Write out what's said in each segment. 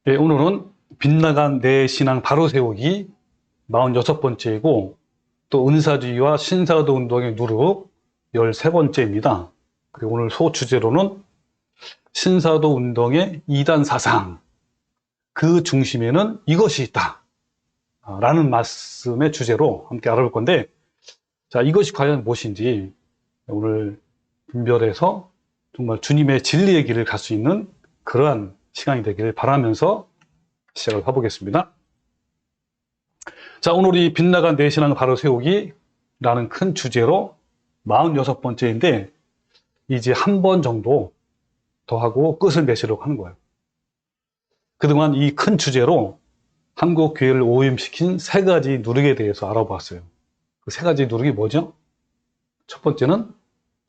예, 오늘은 빗나간 내 신앙 바로 세우기 46번째이고 또 은사주의와 신사도 운동의 누룩 13번째입니다. 그리고 오늘 소주제로는 신사도 운동의 2단 사상, 그 중심에는 이것이 있다 라는 말씀의 주제로 함께 알아볼 건데, 자, 이것이 과연 무엇인지 오늘 분별해서 정말 주님의 진리의 길을 갈 수 있는 그러한 시간이 되기를 바라면서 시작을 해보겠습니다. 자, 오늘 이 빗나간 내 신앙 바로 세우기 라는 큰 주제로 46번째인데 이제 한 번 정도 더 하고 끝을 맺으려고 하는 거예요. 그동안 이 큰 주제로 한국 교회를 오염시킨 세 가지 누룩에 대해서 알아봤어요. 그 세 가지 누룩이 뭐죠? 첫 번째는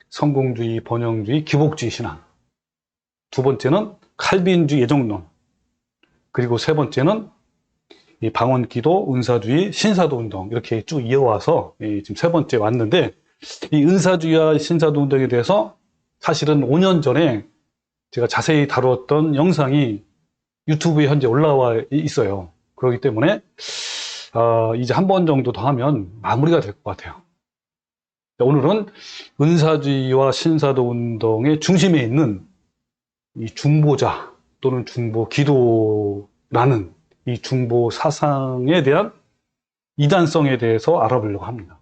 성공주의, 번영주의, 기복주의 신앙. 두 번째는 칼빈주의 예정론. 그리고 세 번째는 이 방언기도, 은사주의, 신사도 운동 이렇게 쭉 이어와서 지금 세 번째 왔는데, 이 은사주의와 신사도 운동에 대해서 사실은 5년 전에 제가 자세히 다루었던 영상이 유튜브에 현재 올라와 있어요. 그렇기 때문에 이제 한 번 정도 더 하면 마무리가 될 것 같아요. 오늘은 은사주의와 신사도 운동의 중심에 있는 이 중보자 또는 중보기도라는 이 중보 사상에 대한 이단성에 대해서 알아보려고 합니다.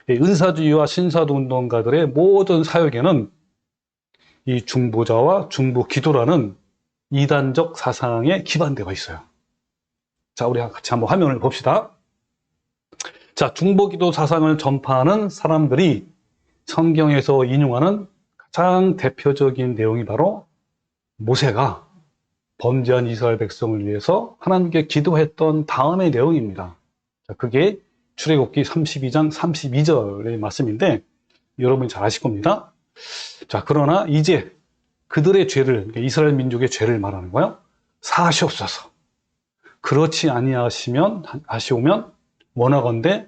은사주의와 신사도 운동가들의 모든 사역에는 이 중보자와 중보기도라는 이단적 사상에 기반되어 있어요. 자, 우리 같이 한번 화면을 봅시다. 자, 중보기도 사상을 전파하는 사람들이 성경에서 인용하는 가장 대표적인 내용이 바로 모세가 범죄한 이스라엘 백성을 위해서 하나님께 기도했던 다음의 내용입니다. 자, 그게 출애굽기 32장 32절의 말씀인데 여러분이 잘 아실 겁니다. 자, 그러나 이제 그들의 죄를, 이스라엘 민족의 죄를 말하는 거예요. 사하시옵소서. 그렇지 아니하시면 원하건대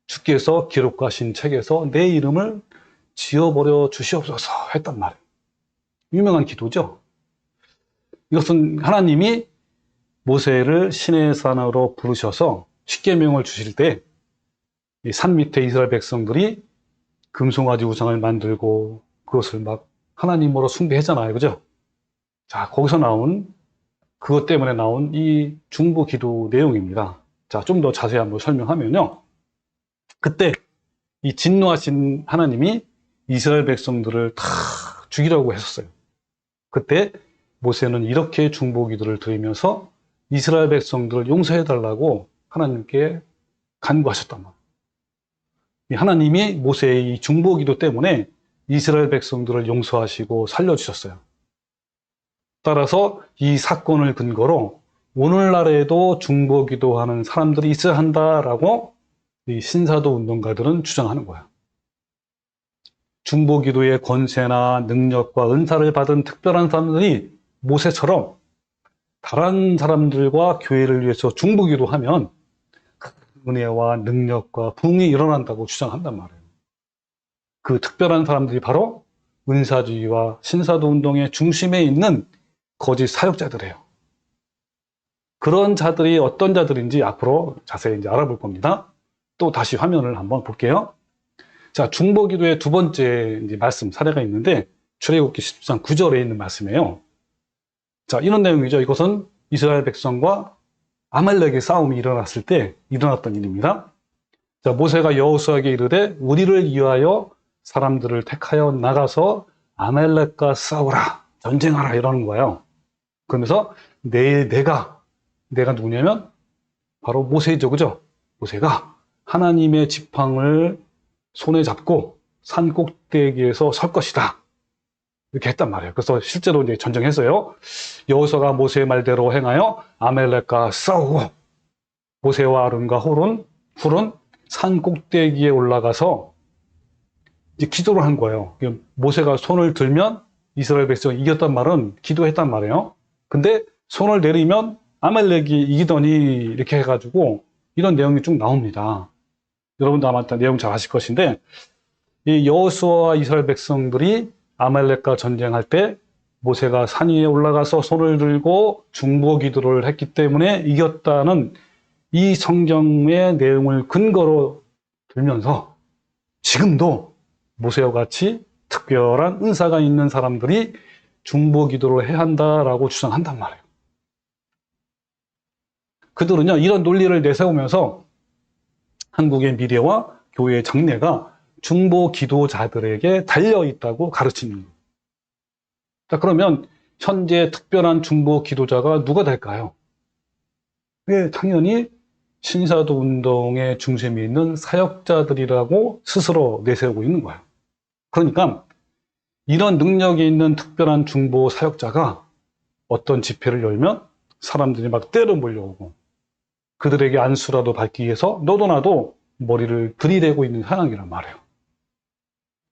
주께서 기록하신 책에서 내 이름을 지워버려 주시옵소서 했단 말이에요. 유명한 기도죠. 이것은 하나님이 모세를 시내산으로 부르셔서 십계명을 주실 때 산 밑에 이스라엘 백성들이 금송아지 우상을 만들고 그것을 막 하나님으로 숭배했잖아요. 그죠? 자, 거기서 나온, 그것 때문에 나온 이 중보 기도 내용입니다. 자, 좀 더 자세히 한번 설명하면요. 그때 이 진노하신 하나님이 이스라엘 백성들을 다 죽이려고 했었어요. 그때 모세는 이렇게 중보 기도를 드리면서 이스라엘 백성들을 용서해달라고 하나님께 간구하셨단 말이에요. 하나님이 모세의 이 중보 기도 때문에 이스라엘 백성들을 용서하시고 살려주셨어요. 따라서 이 사건을 근거로 오늘날에도 중보 기도하는 사람들이 있어야 한다라고 이 신사도 운동가들은 주장하는 거예요. 중보 기도의 권세나 능력과 은사를 받은 특별한 사람들이 모세처럼 다른 사람들과 교회를 위해서 중보 기도하면 은혜와 능력과 부흥이 일어난다고 주장한단 말이에요. 그 특별한 사람들이 바로 은사주의와 신사도 운동의 중심에 있는 거짓 사역자들이에요. 그런 자들이 어떤 자들인지 앞으로 자세히 이제 알아볼 겁니다. 또 다시 화면을 한번 볼게요. 자, 중보기도의 두 번째 이제 말씀 사례가 있는데 출애굽기 10장 9절에 있는 말씀이에요. 자, 이런 내용이죠. 이것은 이스라엘 백성과 아말렉의 싸움이 일어났을 때 일어났던 일입니다. 자, 모세가 여호수아에게 이르되 우리를 위하여 사람들을 택하여 나가서 아말렉과 싸우라, 전쟁하라 이러는 거예요. 그러면서 내가 누구냐면 바로 모세죠, 그죠? 모세가 하나님의 지팡을 손에 잡고 산 꼭대기에서 설 것이다. 이렇게 했단 말이에요. 그래서 실제로 이제 전쟁했어요. 여호수아가 모세의 말대로 행하여 아말렉과 싸우고 모세와 아론과 훌은 산 꼭대기에 올라가서 이제 기도를 한 거예요. 모세가 손을 들면 이스라엘 백성이 이겼단 말은 기도했단 말이에요. 근데 손을 내리면 아말렉이 이기더니 이렇게 해가지고 이런 내용이 쭉 나옵니다. 여러분도 아마 내용 잘 아실 것인데 이 여호수아와 이스라엘 백성들이 아말렉과 전쟁할 때 모세가 산 위에 올라가서 손을 들고 중보 기도를 했기 때문에 이겼다는 이 성경의 내용을 근거로 들면서 지금도 모세와 같이 특별한 은사가 있는 사람들이 중보 기도를 해야 한다라고 주장한단 말이에요. 그들은요, 이런 논리를 내세우면서 한국의 미래와 교회의 장래가 중보 기도자들에게 달려있다고 가르치는 거예요. 자, 그러면 현재 특별한 중보 기도자가 누가 될까요? 네, 당연히 신사도 운동의 중심에 있는 사역자들이라고 스스로 내세우고 있는 거예요. 그러니까 이런 능력이 있는 특별한 중보 사역자가 어떤 집회를 열면 사람들이 막 때려 몰려오고 그들에게 안수라도 받기 위해서 너도 나도 머리를 들이대고 있는 상황이란 말이에요.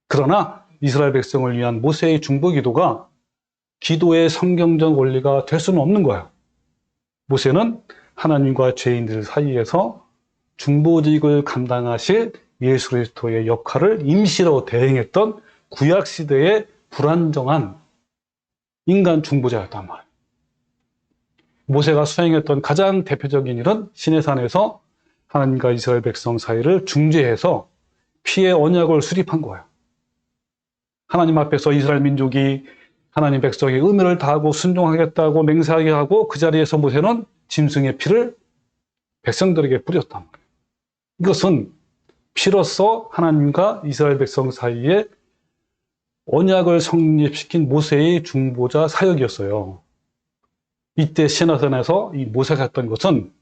그러나 이스라엘 백성을 위한 모세의 중보 기도가 기도의 성경적 원리가 될 수는 없는 거예요. 모세는 하나님과 죄인들 사이에서 중보직을 감당하실 예수 그리스도의 역할을 임시로 대행했던 구약시대의 불안정한 인간 중보자였단 말이에요. 모세가 수행했던 가장 대표적인 일은 시내산에서 하나님과 이스라엘 백성 사이를 중재해서 피의 언약을 수립한 거예요. 하나님 앞에서 이스라엘 민족이 하나님 백성의 의무를 다하고 순종하겠다고 맹세하게 하고 그 자리에서 모세는 짐승의 피를 백성들에게 뿌렸단 말이에요. 이것은 피로써 하나님과 이스라엘 백성 사이에 언약을 성립시킨 모세의 중보자 사역이었어요. 이때 시내산에서 이 모세가 했던 것은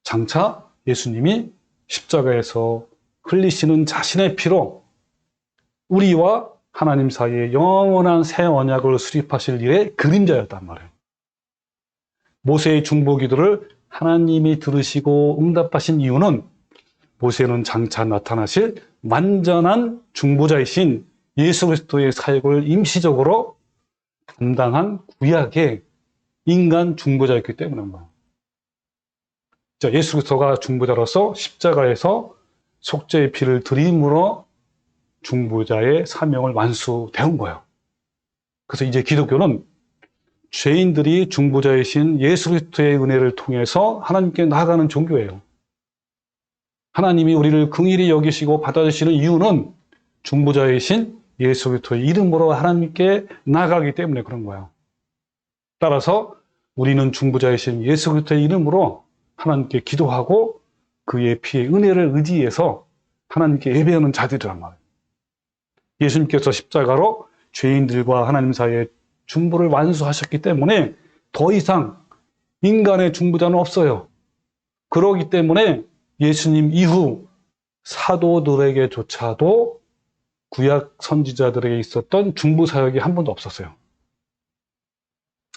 장차 예수님이 십자가에서 흘리시는 자신의 피로 우리와 하나님 사이에 영원한 새 언약을 수립하실 일의 그림자였단 말이에요. 모세의 중보 기도를 하나님이 들으시고 응답하신 이유는 모세는 장차 나타나실 완전한 중보자이신 예수 그리스도의 사역을 임시적으로 감당한 구약의 인간 중보자였기 때문입니다. 예수 그리스도가 중보자로서 십자가에서 속죄의 피를 드림으로 중보자의 사명을 완수되온 거예요. 그래서 이제 기독교는 죄인들이 중보자이신 예수 그리스도의 은혜를 통해서 하나님께 나아가는 종교예요. 하나님이 우리를 긍휼히 여기시고 받아주시는 이유는 중보자이신 예수 그리스도의 이름으로 하나님께 나아가기 때문에 그런 거예요. 따라서 우리는 중보자이신 예수 그리스도의 이름으로 하나님께 기도하고 그의 피의 은혜를 의지해서 하나님께 예배하는 자들이란 말이에요. 예수님께서 십자가로 죄인들과 하나님 사이의 중보를 완수하셨기 때문에 더 이상 인간의 중보자는 없어요. 그러기 때문에 예수님 이후 사도들에게조차도 구약 선지자들에게 있었던 중보 사역이 한 번도 없었어요.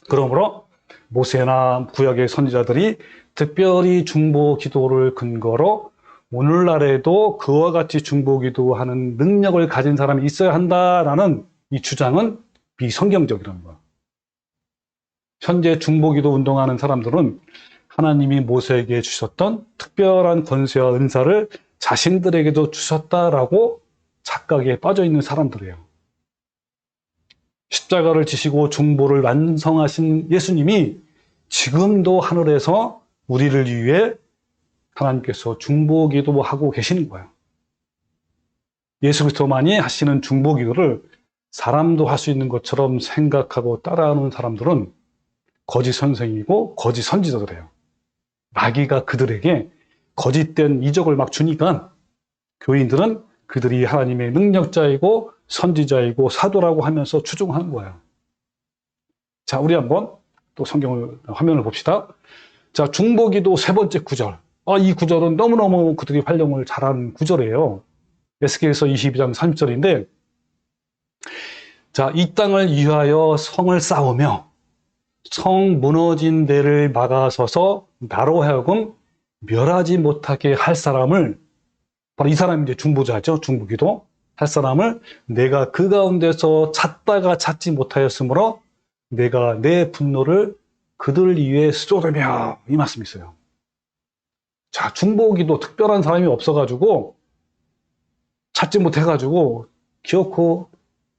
그러므로 모세나 구약의 선지자들이 특별히 중보 기도를 근거로 오늘날에도 그와 같이 중보 기도하는 능력을 가진 사람이 있어야 한다라는 이 주장은 비성경적이라는 거예요. 현재 중보 기도 운동하는 사람들은 하나님이 모세에게 주셨던 특별한 권세와 은사를 자신들에게도 주셨다라고 착각에 빠져 있는 사람들이에요. 십자가를 지시고 중보를 완성하신 예수님이 지금도 하늘에서 우리를 위해 하나님께서 중보 기도하고 계시는 거예요. 예수 그리스도만이 하시는 중보 기도를 사람도 할 수 있는 것처럼 생각하고 따라하는 사람들은 거짓 선생이고 거짓 선지자들이에요. 마귀가 그들에게 거짓된 이적을 막 주니까 교인들은 그들이 하나님의 능력자이고 선지자이고 사도라고 하면서 추종하는 거예요. 자, 우리 한번 또 성경을 화면을 봅시다. 자, 중보기도 세 번째 구절. 이 구절은 너무너무 그들이 활용을 잘한 구절이에요. 에스겔서 22장 30절인데, 자, 이 땅을 위하여 성을 쌓으며 성 무너진 데를 막아서서 나로 하여금 멸하지 못하게 할 사람을, 바로 이 사람이 이제 중보자죠. 중보기도 할 사람을 내가 그 가운데서 찾다가 찾지 못하였으므로 내가 내 분노를 그들 위에 쏟으며, 이 말씀이 있어요. 자, 중보기도 특별한 사람이 없어가지고 찾지 못해가지고 기어코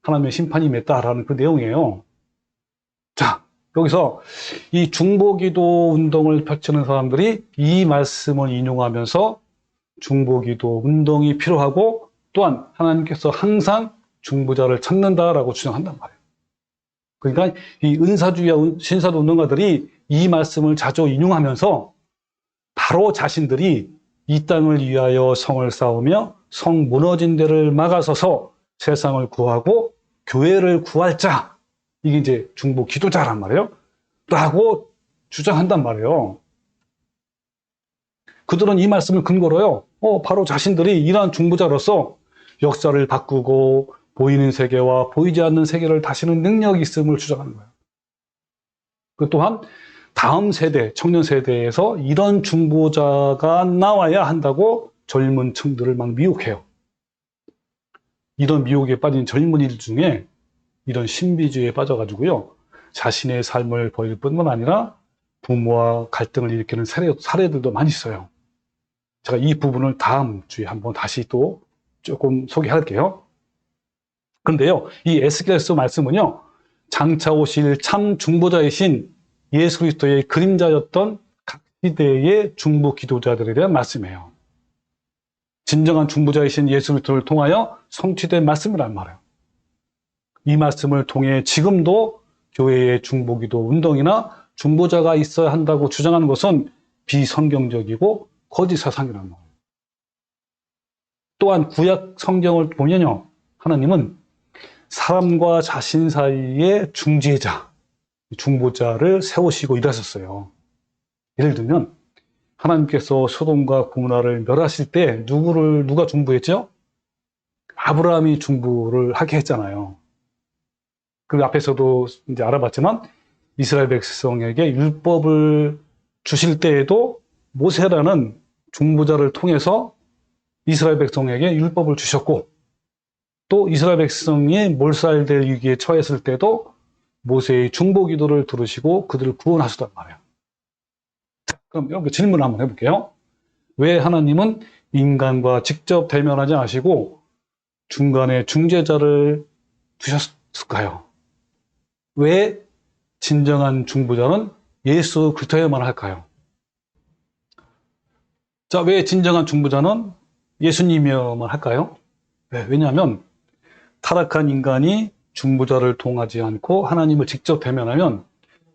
하나님의 심판이 맺다라는 그 내용이에요. 여기서 이 중보기도 운동을 펼치는 사람들이 이 말씀을 인용하면서 중보기도 운동이 필요하고 또한 하나님께서 항상 중보자를 찾는다라고 주장한단 말이에요. 그러니까 이 은사주의와 신사도 운동가들이 이 말씀을 자주 인용하면서 바로 자신들이 이 땅을 위하여 성을 쌓으며 성 무너진 데를 막아서서 세상을 구하고 교회를 구할 자, 이게 이제 중보 기도자란 말이에요. 라고 주장한단 말이에요. 그들은 이 말씀을 근거로요, 바로 자신들이 이러한 중보자로서 역사를 바꾸고 보이는 세계와 보이지 않는 세계를 다스리는 능력이 있음을 주장하는 거예요. 그 또한 다음 세대, 청년 세대에서 이런 중보자가 나와야 한다고 젊은 층들을 막 미혹해요. 이런 미혹에 빠진 젊은이들 중에 이런 신비주의에 빠져가지고요, 자신의 삶을 버릴 뿐만 아니라 부모와 갈등을 일으키는 사례들도 많이 있어요. 제가 이 부분을 다음 주에 한번 다시 또 조금 소개할게요. 그런데요, 이 에스겔서 말씀은요, 장차 오실 참 중보자이신 예수 그리스도의 그림자였던 각 시대의 중보 기도자들에 대한 말씀이에요. 진정한 중보자이신 예수 그리스도를 통하여 성취된 말씀이란 말이에요. 이 말씀을 통해 지금도 교회의 중보기도 운동이나 중보자가 있어야 한다고 주장하는 것은 비성경적이고 거짓 사상이란 말이에요. 또한 구약 성경을 보면요, 하나님은 사람과 자신 사이의 중재자, 중보자를 세우시고 일하셨어요. 예를 들면 하나님께서 소돔과 고모라를 멸하실 때 누가 중보했죠? 아브라함이 중보를 하게 했잖아요. 그 앞에서도 이제 알아봤지만 이스라엘 백성에게 율법을 주실 때에도 모세라는 중보자를 통해서 이스라엘 백성에게 율법을 주셨고, 또 이스라엘 백성이 몰살될 위기에 처했을 때도 모세의 중보 기도를 들으시고 그들을 구원하셨단 말이에요. 자, 그럼 여러분 질문 한번 해볼게요. 왜 하나님은 인간과 직접 대면하지 않으시고 중간에 중재자를 두셨을까요? 왜 진정한 중보자는 예수 그리스도에만 할까요? 자, 왜 진정한 중보자는 예수님이어만 할까요? 왜냐하면 타락한 인간이 중보자를 통하지 않고 하나님을 직접 대면하면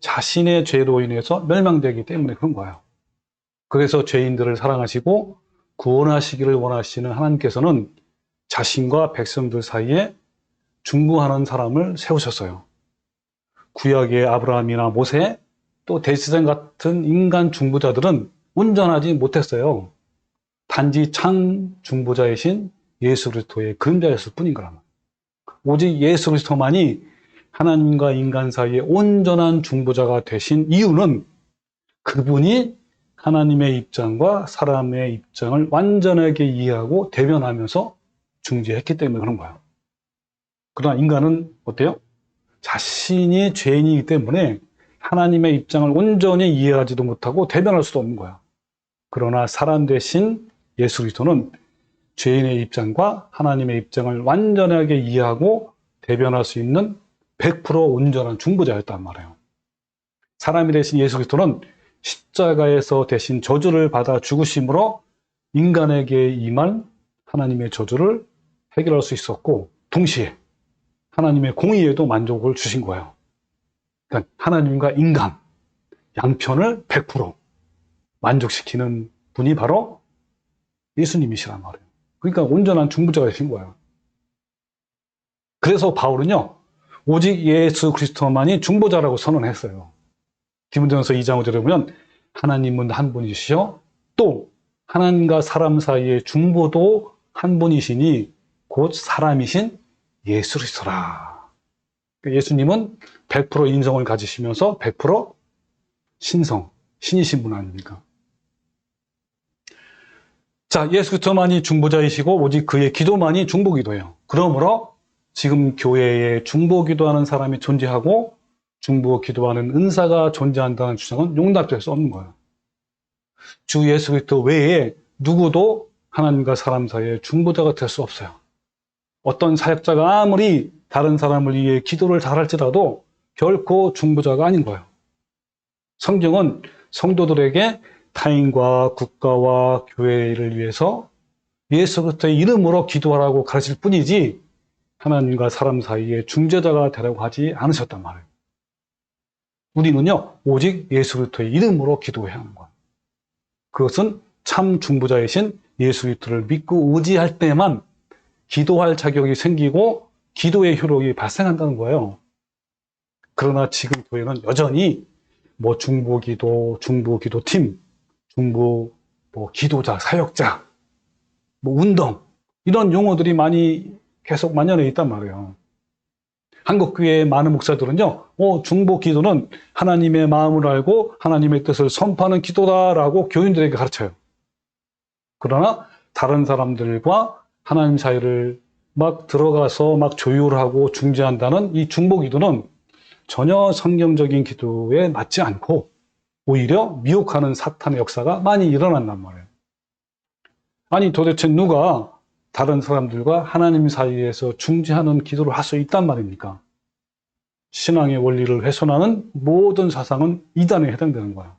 자신의 죄로 인해서 멸망되기 때문에 그런 거예요. 그래서 죄인들을 사랑하시고 구원하시기를 원하시는 하나님께서는 자신과 백성들 사이에 중보하는 사람을 세우셨어요. 구약의 아브라함이나 모세, 또 대제사장 같은 인간 중보자들은 온전하지 못했어요. 단지 참 중보자이신 예수 그리스도의 그림자였을 뿐인 거라. 오직 예수 그리스도만이 하나님과 인간 사이의 온전한 중보자가 되신 이유는 그분이 하나님의 입장과 사람의 입장을 완전하게 이해하고 대변하면서 중재했기 때문에 그런 거예요. 그러나 인간은 어때요? 자신이 죄인이기 때문에 하나님의 입장을 온전히 이해하지도 못하고 대변할 수도 없는 거야. 그러나 사람 대신 예수 그리스도는 죄인의 입장과 하나님의 입장을 완전하게 이해하고 대변할 수 있는 100% 온전한 중보자였단 말이에요. 사람이 되신 예수 그리스도는 십자가에서 대신 저주를 받아 죽으심으로 인간에게 임한 하나님의 저주를 해결할 수 있었고, 동시에 하나님의 공의에도 만족을 주신 거예요. 그러니까 하나님과 인간, 양편을 100% 만족시키는 분이 바로 예수님이시란 말이에요. 그러니까 온전한 중보자가 되신 거예요. 그래서 바울은요, 오직 예수 그리스도만이 중보자라고 선언했어요. 디모데전서 2장 5절에 보면 하나님은 한 분이시요 또 하나님과 사람 사이의 중보도 한 분이시니 곧 사람이신 예수 그리스도라. 예수님은 100% 인성을 가지시면서 100% 신이신 분 아닙니까? 자, 예수 그리스도만이 중보자이시고 오직 그의 기도만이 중보기도예요. 그러므로 지금 교회에 중보기도하는 사람이 존재하고 중보기도하는 은사가 존재한다는 주장은 용납될 수 없는 거예요. 주 예수 그리스도 외에 누구도 하나님과 사람 사이에 중보자가 될 수 없어요. 어떤 사역자가 아무리 다른 사람을 위해 기도를 잘할지라도 결코 중보자가 아닌 거예요. 성경은 성도들에게 타인과 국가와 교회를 위해서 예수 그리스도의 이름으로 기도하라고 가르칠 뿐이지 하나님과 사람 사이에 중재자가 되라고 하지 않으셨단 말이에요. 우리는요, 오직 예수 그리스도의 이름으로 기도해야 하는 거예요. 그것은 참 중보자이신 예수 그리스도를 믿고 의지할 때만 기도할 자격이 생기고 기도의 효력이 발생한다는 거예요. 그러나 지금 교회는 여전히 중보기도, 중보기도팀, 중보 기도자, 사역자, 운동 이런 용어들이 많이 계속 만연해 있단 말이에요. 한국교회의 많은 목사들은요, 중보기도는 하나님의 마음을 알고 하나님의 뜻을 선포하는 기도다라고 교인들에게 가르쳐요. 그러나 다른 사람들과 하나님 사이를 막 들어가서 막 조율하고 중재한다는 이 중보기도는 전혀 성경적인 기도에 맞지 않고 오히려 미혹하는 사탄의 역사가 많이 일어난단 말이에요. 아니 도대체 누가 다른 사람들과 하나님 사이에서 중재하는 기도를 할 수 있단 말입니까? 신앙의 원리를 훼손하는 모든 사상은 이단에 해당되는 거야.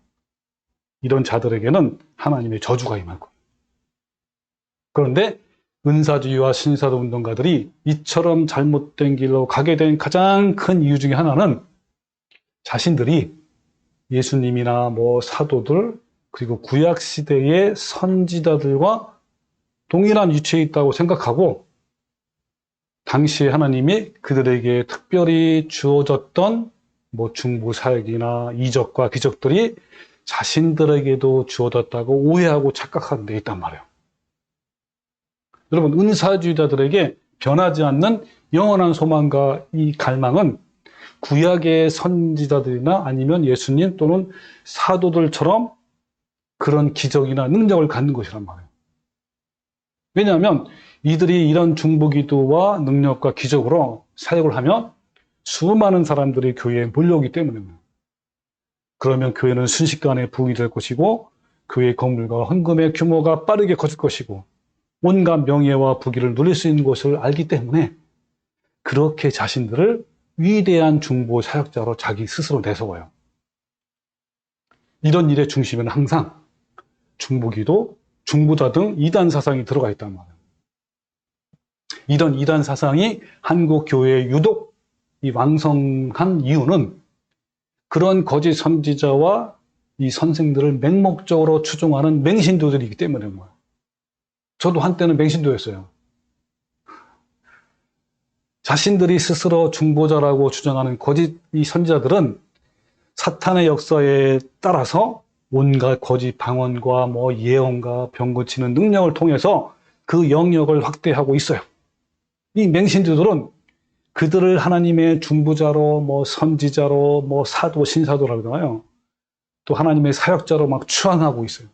이런 자들에게는 하나님의 저주가 임할 거예요. 그런데 은사주의와 신사도 운동가들이 이처럼 잘못된 길로 가게 된 가장 큰 이유 중에 하나는 자신들이 예수님이나 사도들 그리고 구약 시대의 선지자들과 동일한 위치에 있다고 생각하고 당시에 하나님이 그들에게 특별히 주어졌던 중보 사역이나 이적과 기적들이 자신들에게도 주어졌다고 오해하고 착각하는 데 있단 말이에요. 여러분, 은사주의자들에게 변하지 않는 영원한 소망과 이 갈망은 구약의 선지자들이나 아니면 예수님 또는 사도들처럼 그런 기적이나 능력을 갖는 것이란 말이에요. 왜냐하면 이들이 이런 중보기도와 능력과 기적으로 사역을 하면 수많은 사람들이 교회에 몰려오기 때문입니다. 그러면 교회는 순식간에 부흥이 될 것이고 교회 건물과 헌금의 규모가 빠르게 커질 것이고 온갖 명예와 부귀를 누릴 수 있는 것을 알기 때문에 그렇게 자신들을 위대한 중보 사역자로 자기 스스로 내세워요. 이런 일의 중심에는 항상 중보기도, 중보자 등 이단 사상이 들어가 있단 말이에요. 이런 이단 사상이 한국 교회에 유독 왕성한 이유는 그런 거짓 선지자와 이 선생들을 맹목적으로 추종하는 맹신도들이기 때문인 거예요. 저도 한때는 맹신도였어요. 자신들이 스스로 중보자라고 주장하는 거짓 이 선지자들은 사탄의 역사에 따라서 온갖 거짓 방언과 예언과 병 고치는 능력을 통해서 그 영역을 확대하고 있어요. 이 맹신도들은 그들을 하나님의 중보자로 선지자로 사도 신사도라고 하잖아요. 또 하나님의 사역자로 막 추앙하고 있어요.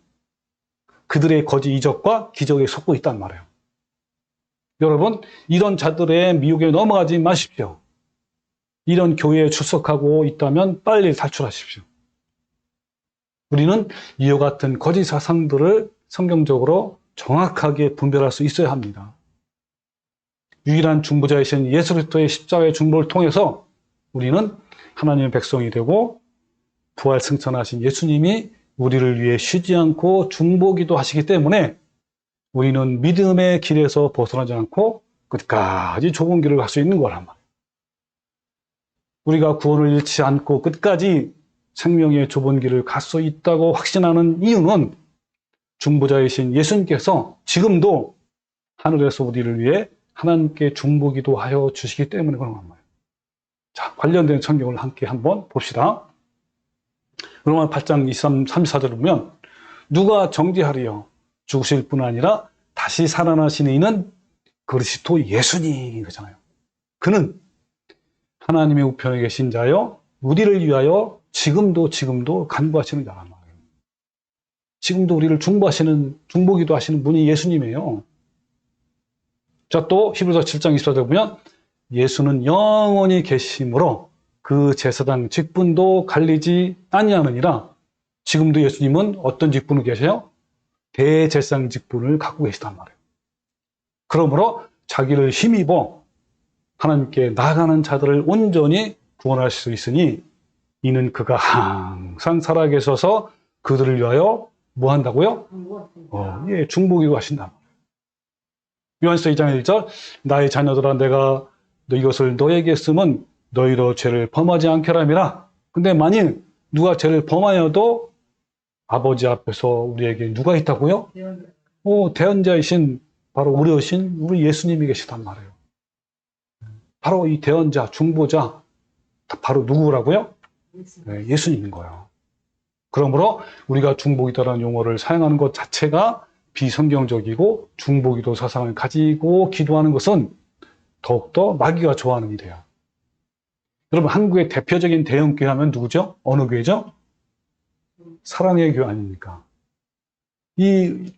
그들의 거짓 이적과 기적에 속고 있단 말이에요. 여러분, 이런 자들의 미혹에 넘어가지 마십시오. 이런 교회에 출석하고 있다면 빨리 탈출하십시오. 우리는 이와 같은 거짓 사상들을 성경적으로 정확하게 분별할 수 있어야 합니다. 유일한 중보자이신 예수 그리스도의 십자가의 중보를 통해서 우리는 하나님의 백성이 되고 부활 승천하신 예수님이 우리를 위해 쉬지 않고 중보기도 하시기 때문에 우리는 믿음의 길에서 벗어나지 않고 끝까지 좁은 길을 갈 수 있는 거란 말이에요. 우리가 구원을 잃지 않고 끝까지 생명의 좁은 길을 갈 수 있다고 확신하는 이유는 중보자이신 예수님께서 지금도 하늘에서 우리를 위해 하나님께 중보기도 하여 주시기 때문에 그런 거예요. 자, 관련된 성경을 함께 한번 봅시다. 로마 8장 23, 34절을 보면 누가 정죄하리요? 죽으실 뿐 아니라 다시 살아나신 이는 그리스도 예수니 그러잖아요. 그는 하나님의 우편에 계신 자여 우리를 위하여 지금도 간구하시는 자란 말이에요. 지금도 우리를 중보기도 하시는 분이 예수님이에요. 자, 또 히브리서 7장 24절 보면 예수는 영원히 계심으로 그 제사장 직분도 갈리지 아니하느니라. 지금도 예수님은 어떤 직분을 계세요? 대제사장 직분을 갖고 계시단 말이에요. 그러므로 자기를 힘입어 하나님께 나아가는 자들을 온전히 구원할 수 있으니 이는 그가 항상 살아계셔서 그들을 위하여 뭐 한다고요? 예, 중보기도 하신다. 요한서 2장 1절 나의 자녀들아 내가 이것을 너에게 쓰면 너희로 죄를 범하지 않게라미라. 근데 만일 누가 죄를 범하여도 아버지 앞에서 우리에게 누가 있다고요? 대언자이신 바로 우리 여신 우리 예수님이 계시단 말이에요. 바로 이 대언자, 중보자 바로 누구라고요? 네, 예수님인 거예요. 그러므로 우리가 중보기도라는 용어를 사용하는 것 자체가 비성경적이고 중보기도 사상을 가지고 기도하는 것은 더욱더 마귀가 좋아하는 일이에요. 여러분 한국의 대표적인 대형 교회 하면 누구죠? 어느 교회죠? 사랑의 교회 아닙니까?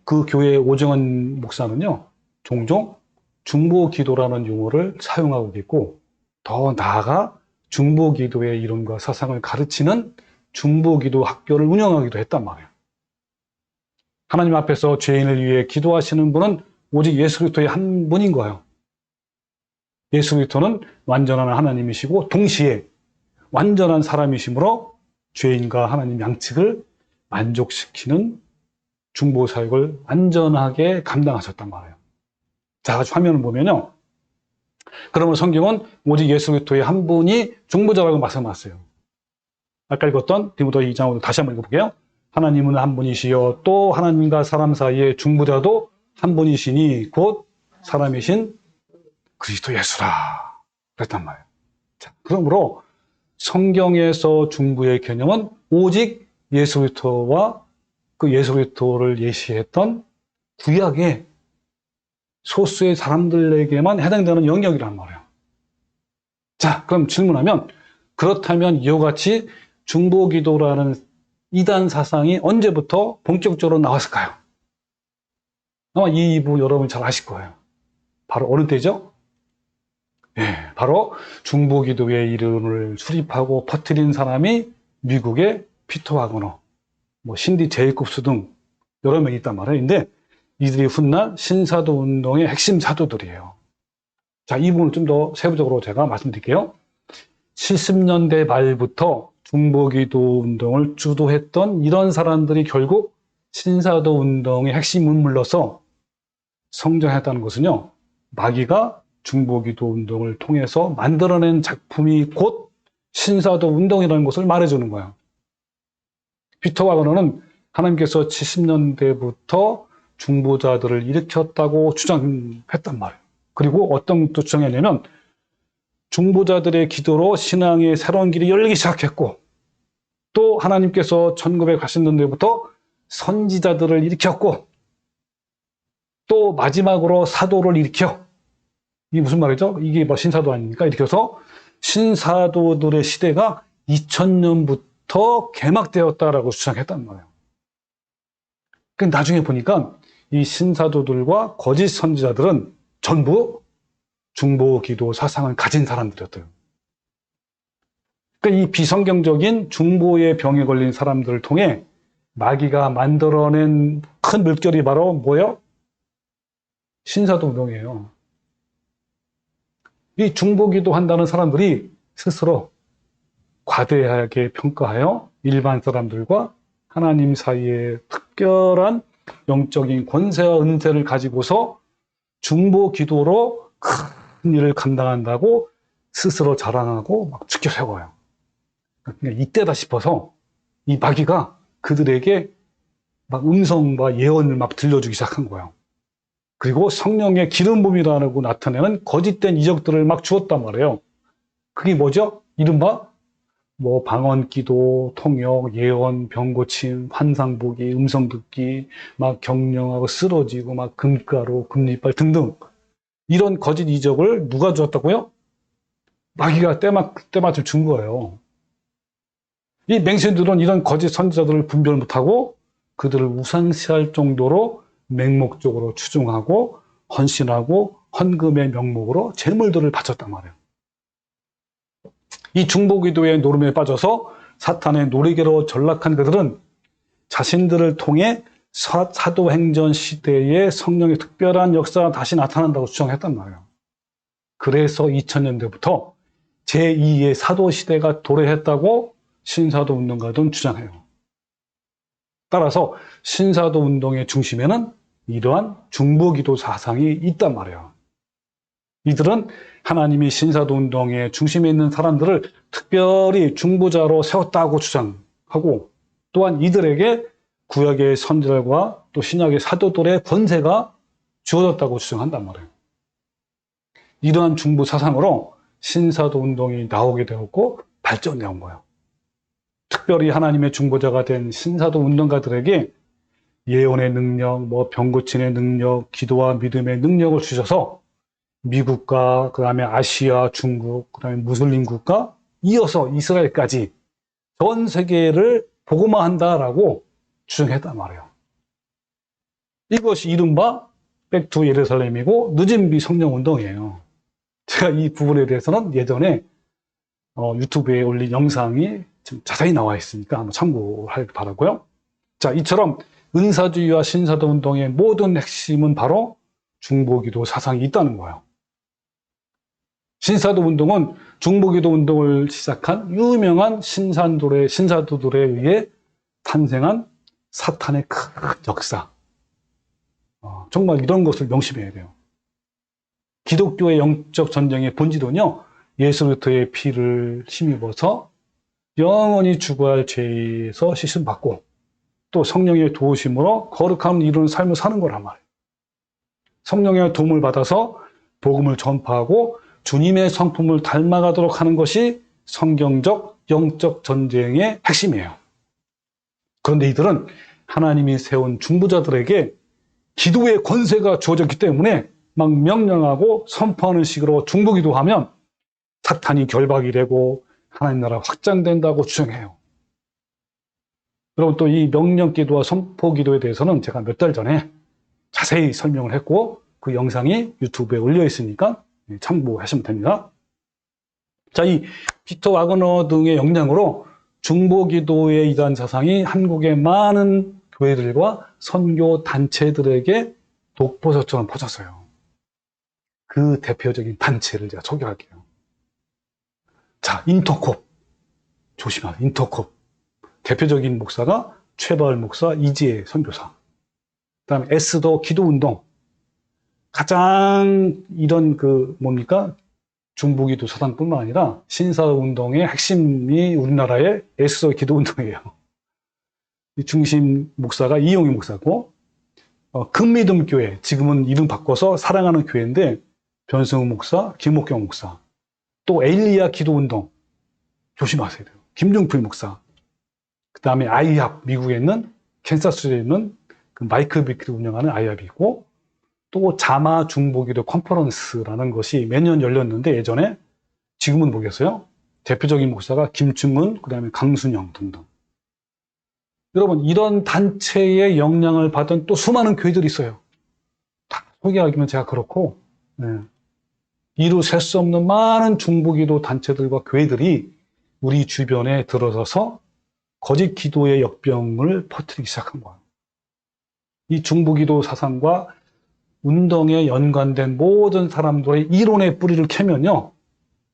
그 교회의 오정원 목사는요, 종종 중보기도라는 용어를 사용하고 있고, 더 나아가 중보기도의 이름과 사상을 가르치는 중보기도 학교를 운영하기도 했단 말이에요. 하나님 앞에서 죄인을 위해 기도하시는 분은 오직 예수 그리스도의 한 분인 거예요. 예수 그리스도는 완전한 하나님이시고 동시에 완전한 사람이시므로 죄인과 하나님 양측을 만족시키는 중보 사역을 완전하게 감당하셨단 말이에요. 자, 화면을 보면요. 그러면 성경은 오직 예수 그리스도의 한 분이 중보자라고 말씀하셨어요. 아까 읽었던 디모데 2장으로 다시 한번 읽어볼게요. 하나님은 한 분이시여 또 하나님과 사람 사이의 중보자도 한 분이시니 곧 사람이신 그리스도 예수라. 그랬단 말이에요. 자, 그러므로 성경에서 중보의 개념은 오직 예수 그리스도와 그 예수 그리스도를 예시했던 구약의 소수의 사람들에게만 해당되는 영역이란 말이에요. 자, 그럼 질문하면 그렇다면 이와 같이 중보기도라는 이단 사상이 언제부터 본격적으로 나왔을까요? 아마 이 부분 여러분 잘 아실 거예요. 바로 어느 때죠? 예, 바로 중보기도의 이름을 수립하고 퍼뜨린 사람이 미국의 피터 와그너, 신디 제이콥스 등 여러 명이 있단 말이에요. 근데 이들이 훗날 신사도 운동의 핵심 사도들이에요. 자, 이 부분을 좀 더 세부적으로 제가 말씀드릴게요. 70년대 말부터 중보기도 운동을 주도했던 이런 사람들이 결국 신사도 운동의 핵심 인물로서 성장했다는 것은요, 마귀가 중보기도 운동을 통해서 만들어낸 작품이 곧 신사도 운동이라는 것을 말해주는 거예요. 피터 와그너는 하나님께서 70년대부터 중보자들을 일으켰다고 주장했단 말이에요. 그리고 어떤 또 주장했냐면 중보자들의 기도로 신앙의 새로운 길이 열리기 시작했고 또 하나님께서 1980년대부터 선지자들을 일으켰고 또 마지막으로 사도를 일으켜 이게 무슨 말이죠? 이게 신사도 아닙니까? 일으켜서 신사도들의 시대가 2000년부터 개막되었다라고 주장했단 말이에요. 나중에 보니까 이 신사도들과 거짓 선지자들은 전부 중보기도 사상을 가진 사람들이었대요. 이 비성경적인 중보의 병에 걸린 사람들을 통해 마귀가 만들어낸 큰 물결이 바로 뭐예요? 신사도 운동이에요. 이 중보기도 한다는 사람들이 스스로 과대하게 평가하여 일반 사람들과 하나님 사이에 특별한 영적인 권세와 은혜를 가지고서 중보기도로 큰 일을 감당한다고 스스로 자랑하고 막 죽여 세워요. 그러니까 이때다 싶어서 이 마귀가 그들에게 막 음성과 예언을 막 들려주기 시작한 거예요. 그리고 성령의 기름 부음이라고 나타내는 거짓된 이적들을 막 주었단 말이에요. 그게 뭐죠? 이른바 방언 기도, 통역, 예언, 병 고침, 환상 보기, 음성 듣기, 막 경령하고 쓰러지고 막 금가루, 금리빨 등등 이런 거짓 이적을 누가 주었다고요? 마귀가 때마침 준 거예요. 이 맹신들은 이런 거짓 선지자들을 분별 못하고 그들을 우상시할 정도로 맹목적으로 추종하고 헌신하고 헌금의 명목으로 재물들을 바쳤단 말이에요. 이 중보기도의 노름에 빠져서 사탄의 노리개로 전락한 그들은 자신들을 통해 사도행전 시대에 성령의 특별한 역사가 다시 나타난다고 주장했단 말이에요. 그래서 2000년대부터 제2의 사도시대가 도래했다고 신사도 운동가 등 주장해요. 따라서 신사도 운동의 중심에는 이러한 중보기도 사상이 있단 말이에요. 이들은 하나님이 신사도 운동의 중심에 있는 사람들을 특별히 중보자로 세웠다고 주장하고, 또한 이들에게 구약의 선지자들과 또 신약의 사도들의 권세가 주어졌다고 주장한단 말이에요. 이러한 중보 사상으로 신사도 운동이 나오게 되었고 발전되어 거예요. 특별히 하나님의 중보자가 된 신사도 운동가들에게 예언의 능력, 병 고침의 능력, 기도와 믿음의 능력을 주셔서 미국과 그다음에 아시아, 중국, 그다음에 무슬림 국가, 이어서 이스라엘까지 전 세계를 복음화한다라고 주장했단 말이에요. 이것이 이른바 백투 예루살렘이고 늦은 비 성령 운동이에요. 제가 이 부분에 대해서는 예전에 유튜브에 올린 영상이 좀 자세히 나와 있으니까 한번 참고하길 바라고요. 자, 이처럼 은사주의와 신사도 운동의 모든 핵심은 바로 중보기도 사상이 있다는 거예요. 신사도 운동은 중보기도 운동을 시작한 유명한 신사도들에 의해 탄생한 사탄의 큰 역사. 정말 이런 것을 명심해야 돼요. 기독교의 영적 전쟁의 본질은요, 예수 그리스도의 피를 힘입어서 영원히 죽어야 할 죄에서 씻음받고 또 성령의 도우심으로 거룩함을 이루는 삶을 사는 거란 말이에요. 성령의 도움을 받아서 복음을 전파하고 주님의 성품을 닮아가도록 하는 것이 성경적 영적 전쟁의 핵심이에요. 그런데 이들은 하나님이 세운 중보자들에게 기도의 권세가 주어졌기 때문에 막 명령하고 선포하는 식으로 중보기도하면 사탄이 결박이 되고 하나님 나라 확장된다고 주장해요. 여러분, 또 이 명령기도와 선포기도에 대해서는 제가 몇 달 전에 자세히 설명을 했고 그 영상이 유튜브에 올려 있으니까 참고하시면 됩니다. 자, 이 피터 와그너 등의 영향으로 중보기도의 이단 사상이 한국의 많은 교회들과 선교 단체들에게 독보적처럼 퍼졌어요. 그 대표적인 단체를 제가 소개할게요. 자, 인터콥. 조심하세요. 인터콥. 대표적인 목사가 최바을 목사, 이지혜 선교사. 그다음에 에스더 기도운동. 가장 이런 중보기도 사상뿐만 아니라 신사운동의 핵심이 우리나라의 에스더 기도운동이에요. 이 중심 목사가 이용희 목사고, 금미듬교회, 지금은 이름 바꿔서 사랑하는 교회인데 변승우 목사, 김옥경 목사, 또 에일리야 기도운동 조심하셔야 돼요. 김중필 목사, 그 다음에 아이합, 미국에 있는 캔사스에 있는 그 마이클 비키를 운영하는 아이합이고, 또 자마 중보기도 컨퍼런스라는 것이 매년 열렸는데 예전에, 지금은 모르겠어요. 대표적인 목사가 김충은, 그 다음에 강순영 등등. 여러분, 이런 단체의 영향을 받은 또 수많은 교회들이 있어요. 다 소개하기는 제가 그렇고, 이루 셀 수 없는 많은 중보기도 단체들과 교회들이 우리 주변에 들어서서 거짓 기도의 역병을 퍼뜨리기 시작한 거예요. 이 중보기도 사상과 운동에 연관된 모든 사람들의 이론의 뿌리를 캐면요,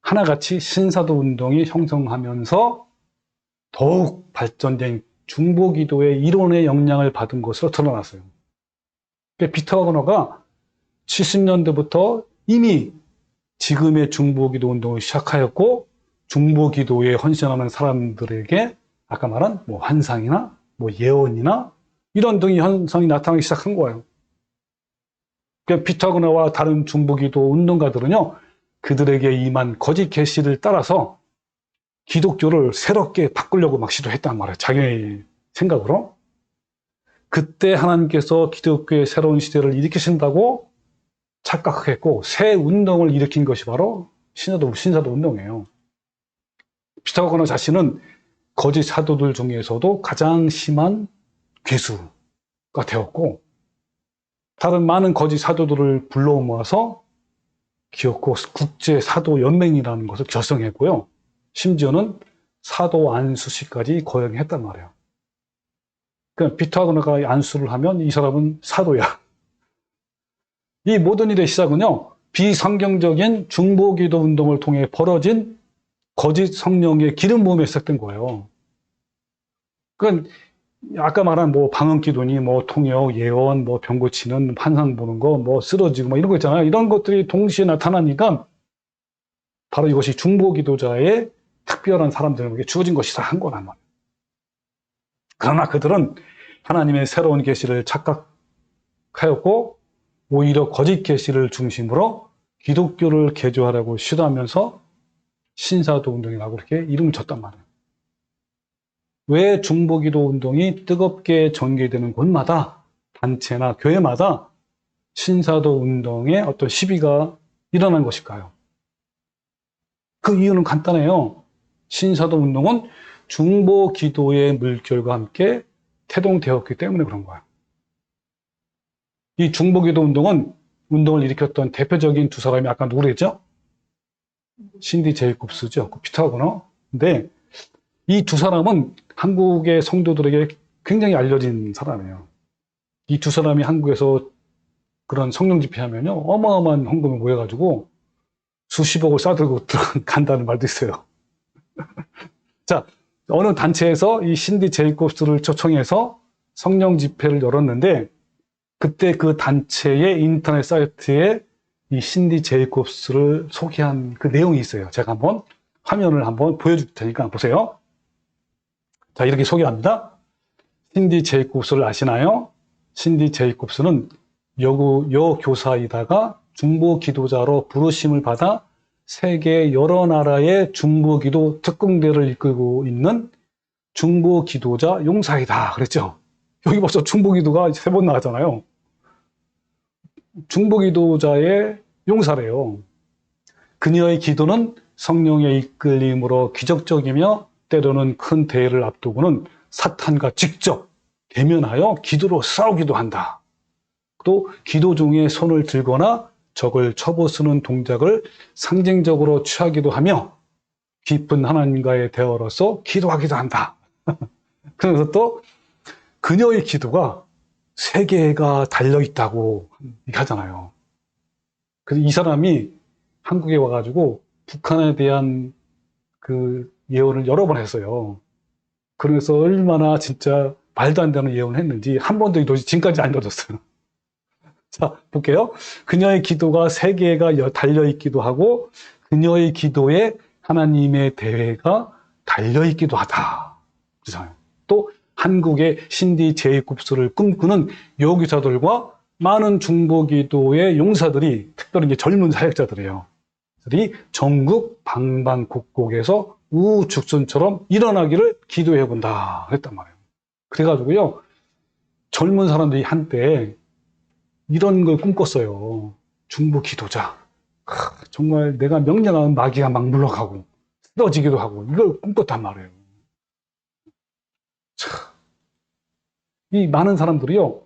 하나같이 신사도 운동이 형성하면서 더욱 발전된 중보기도의 이론의 영향을 받은 것으로 드러났어요. 피터 와그너가 70년대부터 이미 지금의 중보기도 운동을 시작하였고, 중보기도에 헌신하는 사람들에게 아까 말한 환상이나 예언이나 이런 등의 현상이 나타나기 시작한 거예요. 피터 와그너와 다른 중보기도 운동가들은요, 그들에게 임한 거짓 계시를 따라서 기독교를 새롭게 바꾸려고 막 시도했단 말이에요. 자기의 생각으로. 그때 하나님께서 기독교의 새로운 시대를 일으키신다고 착각했고, 새 운동을 일으킨 것이 바로 신사도 운동이에요. 피터 와그너 자신은 거짓 사도들 중에서도 가장 심한 괴수가 되었고, 다른 많은 거짓 사도들을 불러 모아서 기어코 국제 사도 연맹이라는 것을 결성했고요. 심지어는 사도 안수시까지 거행했단 말이에요. 그러니까 피터 와그너가 안수를 하면 이 사람은 사도야. 이 모든 일의 시작은요, 비성경적인 중보기도 운동을 통해 벌어진 거짓 성령의 기름 부음에 시작된 거예요. 그건 아까 말한 뭐 방언기도니 뭐 통역, 예언, 뭐 병 고치는 환상 보는 거, 뭐 쓰러지고 뭐 이런 거 있잖아요. 이런 것들이 동시에 나타나니까 바로 이것이 중보기도자의 특별한 사람들에게 주어진 것이다 한 거란 말이에요. 그러나 그들은 하나님의 새로운 계시를 착각하였고 오히려 거짓 계시를 중심으로 기독교를 개조하려고 시도하면서 신사도 운동이라고 그렇게 이름을 줬단 말이에요. 왜 중보기도 운동이 뜨겁게 전개되는 곳마다 단체나 교회마다 신사도 운동의 어떤 시비가 일어난 것일까요? 그 이유는 간단해요. 신사도 운동은 중보기도의 물결과 함께 태동되었기 때문에 그런 거예요. 이 중보기도 운동을 일으켰던 대표적인 두 사람이 아까 누구랬죠? 신디 제이콥스죠. 그 피터거너. 근데 이 두 사람은 한국의 성도들에게 굉장히 알려진 사람이에요. 이 두 사람이 한국에서 그런 성령 집회하면요, 어마어마한 헌금이 모여가지고 수십억을 싸들고 간다는 말도 있어요. 자, 어느 단체에서 이 신디 제이콥스를 초청해서 성령 집회를 열었는데, 그때 그 단체의 인터넷 사이트에 이 신디 제이콥스를 소개한 그 내용이 있어요. 제가 한번 화면을 한번 보여줄 테니까 보세요. 자, 이렇게 소개합니다. 신디 제이콥스를 아시나요? 신디 제이콥스는 여교사이다가 중보기도자로 부르심을 받아 세계 여러 나라의 중보기도 특공대를 이끌고 있는 중보기도자 용사이다 그랬죠. 여기 벌써 중보기도가 3번 나왔잖아요. 중보기도자의 용사래요. 그녀의 기도는 성령의 이끌림으로 기적적이며 때로는 큰 대회를 앞두고는 사탄과 직접 대면하여 기도로 싸우기도 한다. 또 기도 중에 손을 들거나 적을 쳐부수는 동작을 상징적으로 취하기도 하며 깊은 하나님과의 대화로서 기도하기도 한다. 그래서 또 그녀의 기도가 세계가 달려있다고 하잖아요. 그래서 이 사람이 한국에 와가지고 북한에 대한 그 예언을 여러 번 했어요. 그래서 얼마나 진짜 말도 안 되는 예언을 했는지 한 번도 이루어지 지금까지 안 이루어졌어요. 자, 볼게요. 그녀의 기도가 세계가 달려있기도 하고 그녀의 기도에 하나님의 대회가 달려있기도 하다. 또 한국의 신디 제이콥스를 꿈꾸는 여기사들과 많은 중보기도의 용사들이, 특별히 이제 젊은 사역자들이에요. 들이 전국 방방곡곡에서 우후죽순처럼 일어나기를 기도해 본다 했단 말이에요. 그래가지고요, 젊은 사람들이 한때 이런 걸 꿈꿨어요. 중보기도자. 정말 내가 명령하는 마귀가 막 물러가고 쓰러지기도 하고 이걸 꿈꿨단 말이에요. 이 많은 사람들이요,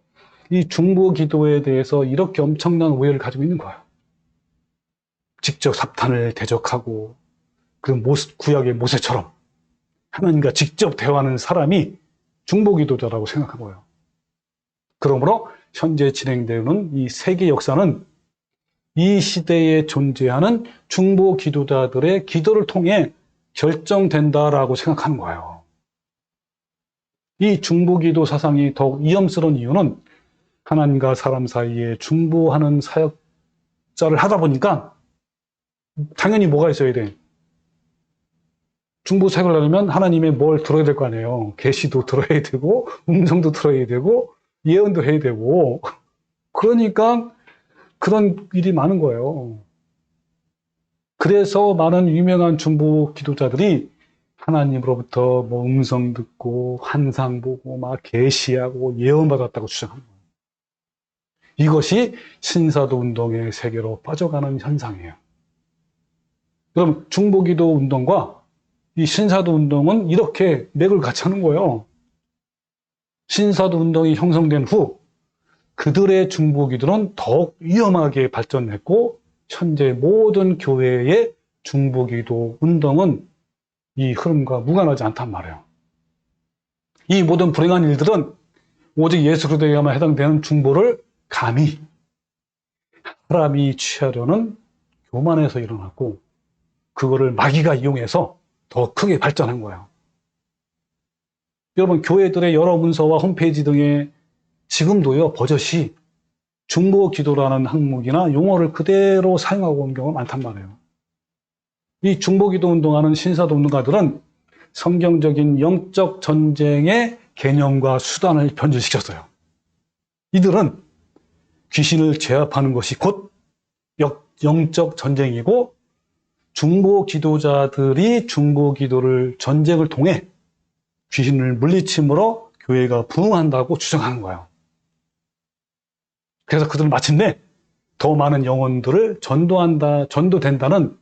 이 중보기도에 대해서 이렇게 엄청난 오해를 가지고 있는 거예요. 직접 사탄을 대적하고 그 구약의 모세처럼 하나님과 직접 대화하는 사람이 중보기도자라고 생각한 거예요. 그러므로 현재 진행되는 이 세계 역사는 이 시대에 존재하는 중보기도자들의 기도를 통해 결정된다라고 생각하는 거예요. 이 중보기도 사상이 더욱 위험스러운 이유는 하나님과 사람 사이에 중보하는 사역자를 하다 보니까 당연히 뭐가 있어야 돼? 중보 사역을 하려면 하나님의 뭘 들어야 될 거 아니에요. 계시도 들어야 되고 음성도 들어야 되고 예언도 해야 되고, 그러니까 그런 일이 많은 거예요. 그래서 많은 유명한 중보 기도자들이 하나님으로부터 뭐 음성 듣고 환상 보고 막 계시하고 예언 받았다고 주장합니다. 이것이 신사도 운동의 세계로 빠져가는 현상이에요. 그럼 중보기도 운동과 이 신사도 운동은 이렇게 맥을 같이 하는 거예요. 신사도 운동이 형성된 후 그들의 중보기도는 더욱 위험하게 발전했고, 현재 모든 교회의 중보기도 운동은 이 흐름과 무관하지 않단 말이에요. 이 모든 불행한 일들은 오직 예수 그리스도에게만 해당되는 중보를 감히 사람이 취하려는 교만에서 일어났고, 그거를 마귀가 이용해서 더 크게 발전한 거예요. 여러분, 교회들의 여러 문서와 홈페이지 등에 지금도요, 버젓이 중보 기도라는 항목이나 용어를 그대로 사용하고 온 경우가 많단 말이에요. 이 중보 기도 운동하는 신사도 운동가들은 성경적인 영적 전쟁의 개념과 수단을 변질시켰어요. 이들은 귀신을 제압하는 것이 곧 영적 전쟁이고, 중보 기도자들이 중보 기도를 전쟁을 통해 귀신을 물리침으로 교회가 부흥한다고 주장하는 거예요. 그래서 그들은 마침내 더 많은 영혼들을 전도된다는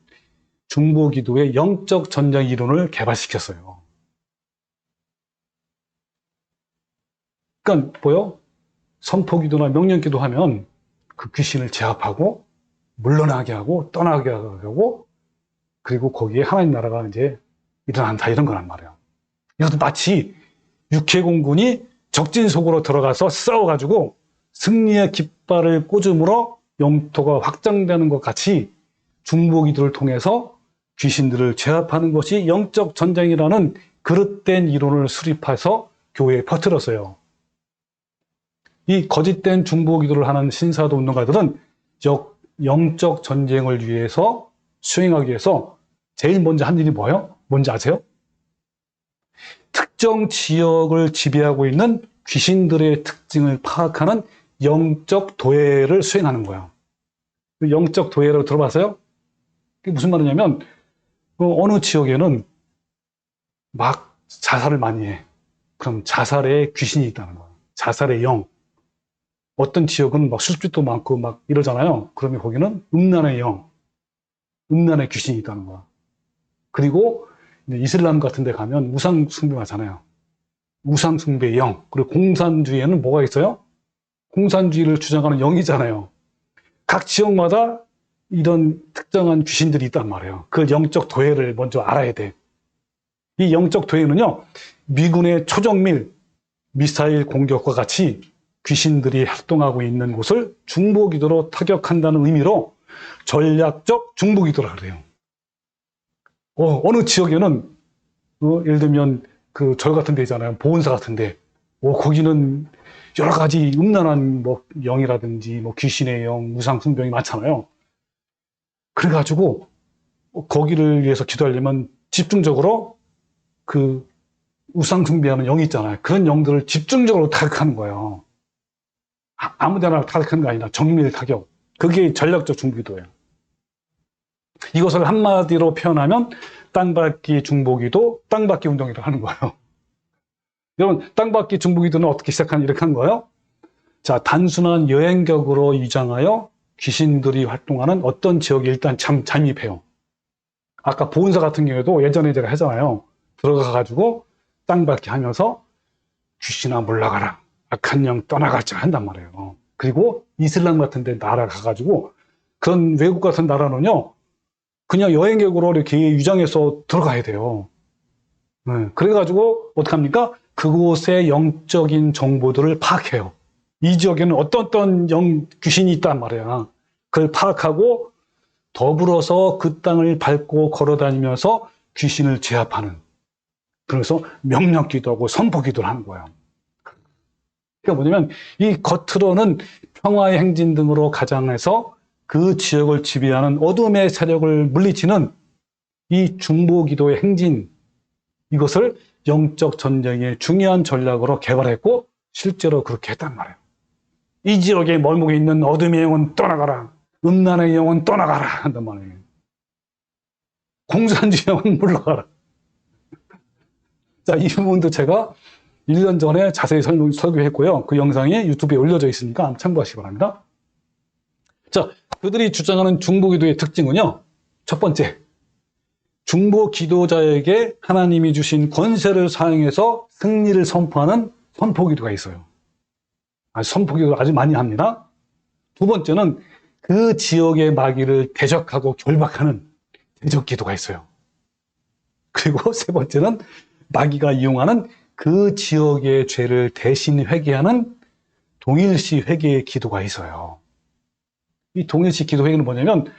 중보 기도의 영적 전쟁 이론을 개발시켰어요. 그러니까 뭐요? 선포 기도나 명령 기도 하면 그 귀신을 제압하고 물러나게 하고 떠나게 하고, 그리고 거기에 하나님 나라가 이제 일어난다, 이런 거란 말이에요. 이것도 마치 육해공군이 적진 속으로 들어가서 싸워가지고 승리의 깃발을 꽂음으로 영토가 확장되는 것 같이 중보 기도를 통해서 귀신들을 제압하는 것이 영적 전쟁이라는 그릇된 이론을 수립해서 교회에 퍼뜨렸어요. 이 거짓된 중보 기도를 하는 신사도 운동가들은 영적 전쟁을 위해서 수행하기 위해서 제일 먼저 한 일이 뭐예요? 뭔지 아세요? 특정 지역을 지배하고 있는 귀신들의 특징을 파악하는 영적 도회를 수행하는 거예요. 영적 도회라고 들어봤어요? 그게 무슨 말이냐면, 어느 지역에는 막 자살을 많이 해. 그럼 자살에 귀신이 있다는 거예요. 자살의 영. 어떤 지역은 막 술집도 많고 막 이러잖아요. 그러면 거기는 음란의 영, 음란의 귀신이 있다는 거야. 그리고 이슬람 같은 데 가면 우상 숭배하잖아요. 우상 숭배의 영. 그리고 공산주의에는 뭐가 있어요? 공산주의를 주장하는 영이잖아요. 각 지역마다 이런 특정한 귀신들이 있단 말이에요. 그 영적 도회를 먼저 알아야 돼. 이 영적 도회는요, 미군의 초정밀 미사일 공격과 같이 귀신들이 활동하고 있는 곳을 중보기도로 타격한다는 의미로 전략적 중보기도라 그래요. 어느 지역에는 예를 들면 그 절 같은 데 있잖아요. 보훈사 같은 데. 거기는 여러 가지 음란한 뭐 영이라든지 뭐 귀신의 영, 우상 숭배이 많잖아요. 그래가지고 거기를 위해서 기도하려면 집중적으로 그 우상 숭배하는 영이 있잖아요. 그런 영들을 집중적으로 타격하는 거예요. 아무데나 타격하는 게 아니라 정밀 타격. 그게 전략적 중보기도예요. 이것을 한마디로 표현하면 땅밟기 중보기도, 땅밟기 운동이라고 하는 거예요. 여러분, 땅밟기 중보기도는 어떻게 이렇게 한 거예요? 자, 단순한 여행객으로 위장하여 귀신들이 활동하는 어떤 지역에 일단 잠입해요. 아까 보훈사 같은 경우에도 예전에 제가 하잖아요. 들어가가지고 땅밟기 하면서 귀신아 물러가라, 악한 영 떠나가자 한단 말이에요. 그리고 이슬람 같은 데 나라 가가지고, 그런 외국 같은 나라는요, 그냥 여행객으로 이렇게 위장해서 들어가야 돼요. 그래가지고 어떡합니까? 그곳의 영적인 정보들을 파악해요. 이 지역에는 어떤 귀신이 있단 말이야. 그걸 파악하고 더불어서 그 땅을 밟고 걸어다니면서 귀신을 제압하는, 그래서 명령기도 하고 선포기도를 하는 거예요. 그러니까 뭐냐면, 이 겉으로는 평화의 행진 등으로 가장해서 그 지역을 지배하는 어둠의 세력을 물리치는 이 중보기도의 행진, 이것을 영적 전쟁의 중요한 전략으로 개발했고 실제로 그렇게 했단 말이에요. 이 지역에 멀목에 있는 어둠의 영은 떠나가라, 음란의 영은 떠나가라 한단 말이에요. 공산주의 영은 물러가라. 자, 이 부분도 제가 1년 전에 자세히 설교했고요. 그 영상이 유튜브에 올려져 있으니까 한번 참고하시기 바랍니다. 자, 그들이 주장하는 중보기도의 특징은요, 첫 번째, 중보기도자에게 하나님이 주신 권세를 사용해서 승리를 선포하는 선포기도가 있어요. 선포기도를 아주 많이 합니다. 두 번째는 그 지역의 마귀를 대적하고 결박하는 대적기도가 있어요. 그리고 세 번째는 마귀가 이용하는 그 지역의 죄를 대신 회개하는 동일시 회개의 기도가 있어요. 이 동일시 기도 회개는 뭐냐면,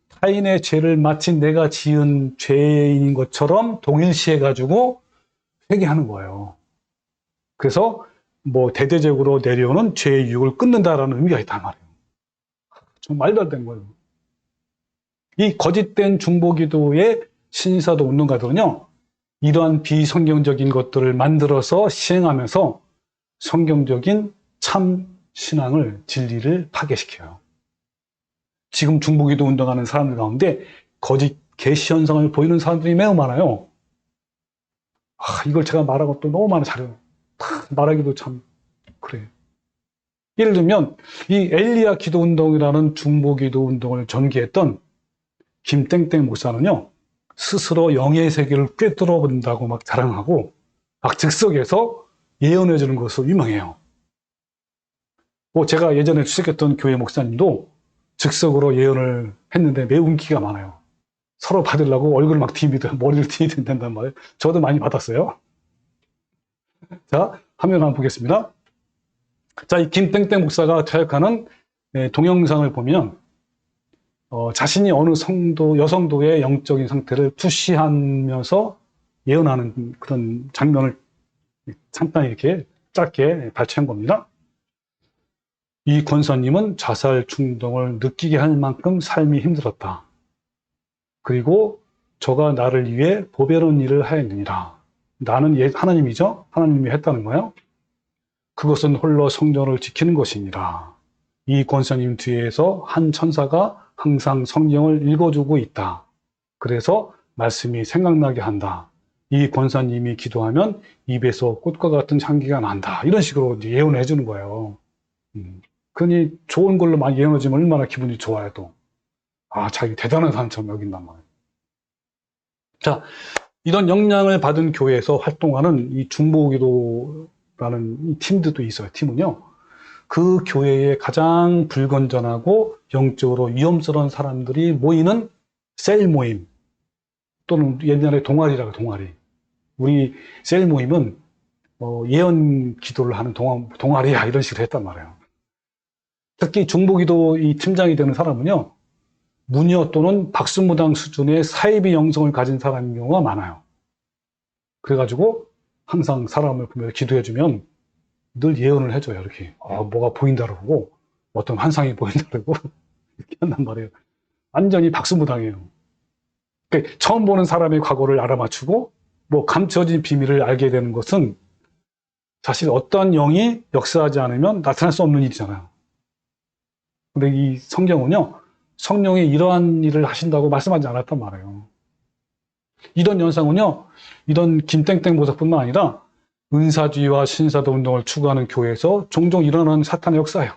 타인의 죄를 마치 내가 지은 죄인인 것처럼 동일시해가지고 회개하는 거예요. 그래서 뭐 대대적으로 내려오는 죄의 유혹을 끊는다라는 의미가 있단 말이에요. 좀 말도 안 되는 거예요. 이 거짓된 중보기도의 신사도 운동가들은요, 이러한 비성경적인 것들을 만들어서 시행하면서 성경적인 참 신앙을, 진리를 파괴시켜요. 지금 중보기도 운동하는 사람들 가운데 거짓 계시 현상을 보이는 사람들이 매우 많아요. 이걸 제가 말하고 또 너무 많이 잘해요. 말하기도 참 그래요. 예를 들면 이 엘리야 기도 운동이라는 중보기도 운동을 전개했던 김땡땡 목사는요, 스스로 영의 세계를 꿰뚫어 본다고 막 자랑하고 막 즉석에서 예언해 주는 것으로 유명해요. 제가 예전에 출석했던 교회 목사님도 즉석으로 예언을 했는데 매우 인기가 많아요. 서로 받으려고 얼굴을 막 머리를 디비댄단 말이에요. 저도 많이 받았어요. 자, 화면 한번 보겠습니다. 자, 이 김땡땡 목사가 퇴역하는 동영상을 보면 자신이 어느 여성도의 영적인 상태를 푸시하면서 예언하는 그런 장면을 잠깐 이렇게 짧게 발췌한 겁니다. 이 권사님은 자살 충동을 느끼게 할 만큼 삶이 힘들었다. 그리고 저가 나를 위해 보배로운 일을 하였느니라. 나는 하나님이죠? 하나님이 했다는 거예요. 그것은 홀로 성전을 지키는 것이니라. 이 권사님 뒤에서 한 천사가 항상 성경을 읽어주고 있다. 그래서 말씀이 생각나게 한다. 이 권사님이 기도하면 입에서 꽃과 같은 향기가 난다. 이런 식으로 예언을 해주는 거예요. 그러니 좋은 걸로 많이 예언해주면 얼마나 기분이 좋아요, 또. 자기 대단한 사람처럼 여긴단 말이에요. 자, 이런 영향을 받은 교회에서 활동하는 이 중보기도라는 이 팀들도 있어요. 팀은요. 그 교회에 가장 불건전하고 영적으로 위험스러운 사람들이 모이는 셀 모임, 또는 옛날에 동아리라고, 동아리. 우리 셀 모임은 예언 기도를 하는 동아리야, 이런 식으로 했단 말이에요. 특히 중보기도 이 팀장이 되는 사람은요, 무녀 또는 박수무당 수준의 사이비 영성을 가진 사람인 경우가 많아요. 그래가지고 항상 사람을 보면서 기도해주면 늘 예언을 해줘요. 이렇게 뭐가 보인다 그러고 어떤 환상이 보인다 그러고 이렇게 한단 말이에요. 완전히 박수무당이에요. 그러니까 처음 보는 사람의 과거를 알아맞추고 뭐 감춰진 비밀을 알게 되는 것은 사실 어떤 영이 역사하지 않으면 나타날 수 없는 일이잖아요. 근데 이 성경은요, 성령이 이러한 일을 하신다고 말씀하지 않았단 말이에요. 이런 현상은요, 이런 김땡땡 보석뿐만 아니라 은사주의와 신사도 운동을 추구하는 교회에서 종종 일어나는 사탄의 역사예요.